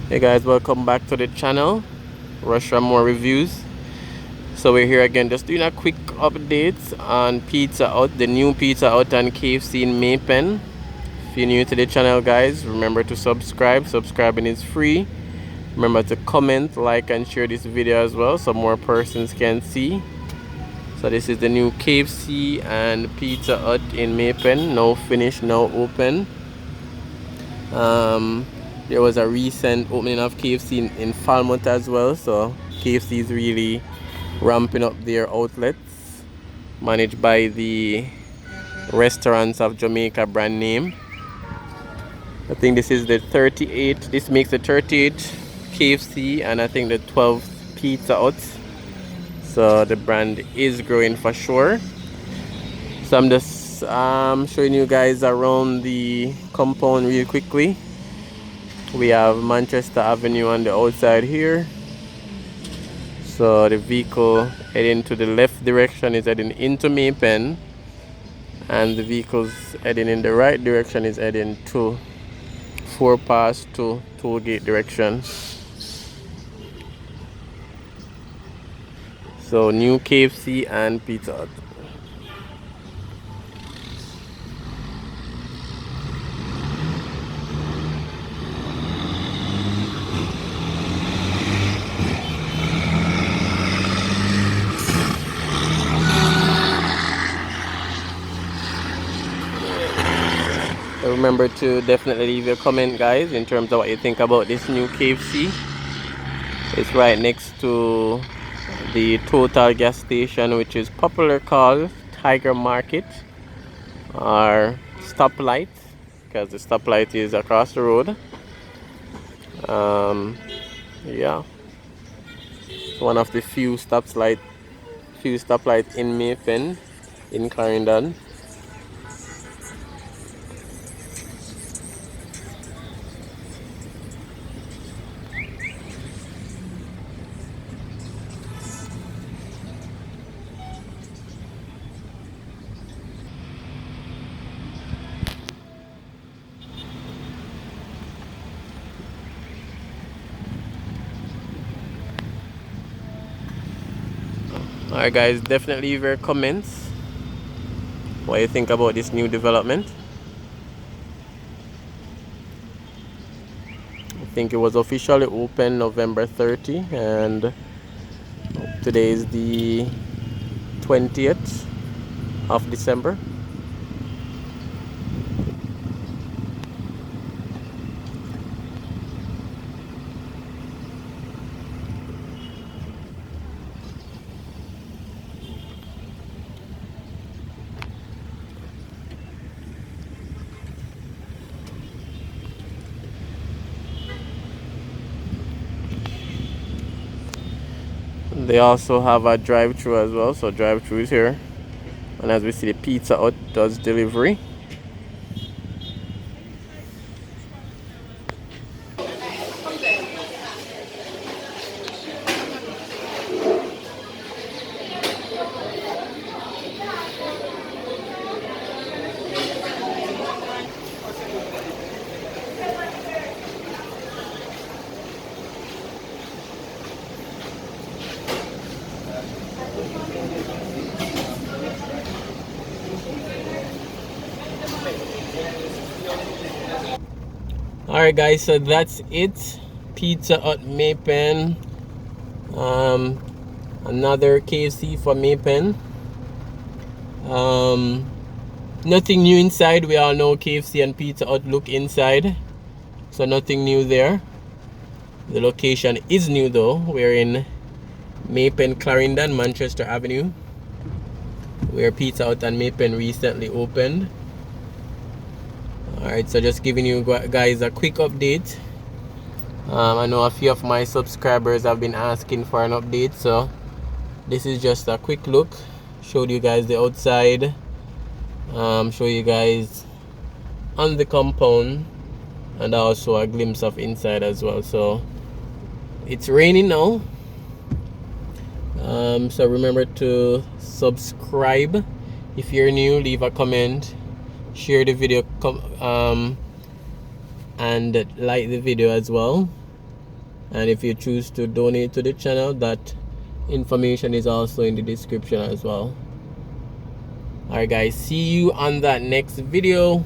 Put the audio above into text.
Hey guys, welcome back to the channel. Roshain more reviews. So we're here again, just doing a quick update on Pizza Hut, the new Pizza Hut and KFC in Maypen. If you're new to the channel, guys, remember to subscribe. Subscribing is free. Remember to comment, like, and share this video as well so more persons can see. So this is the new KFC and Pizza Hut in Maypen. Now finished, now open. There was a recent opening of KFC in Falmouth as well, so KFC is really ramping up their outlets, managed by the Restaurants of Jamaica brand name. I think this is the 38, this makes the 38 KFC and I think the 12 Pizza Hut. So the brand is growing for sure. So I'm just showing you guys around the compound real quickly. We have Manchester Avenue on the outside here. So the vehicle heading to the left direction is heading into Maypen, and the vehicles heading in the right direction is heading to 4-2 tollgate direction. So new KFC and Pizza Hut. Remember to definitely leave your comment, guys, in terms of what you think about this new KFC. It's right next to the Total gas station, which is popular called Tiger Market or Stoplight, because the stoplight is across the road. Yeah, it's one of the few stoplights in Maypen, in Clarendon. Alright guys, definitely leave your comments what you think about this new development. I think it was officially open November 30 and today is the 20th of December. They also have a drive-thru as well, so drive-thru is here, and as we see, the Pizza Hut does delivery. Alright guys, so that's it. Pizza Hut Maypen. Another KFC for Maypen. Nothing new inside. We all know KFC and Pizza Hut look inside, so nothing new there. The location is new though. We're in Maypen, Clarendon, Manchester Avenue, where Pizza Hut and Maypen recently opened. Alright, so just giving you guys a quick update. I know a few of my subscribers have been asking for an update, so this is just a quick look. Showed you guys the outside, show you guys on the compound, and also a glimpse of inside as well. So it's raining now, so remember to subscribe if you're new, leave a comment, share the video, and like the video as well. And if you choose to donate to the channel, that information is also in the description as well. Alright guys, see you on that next video.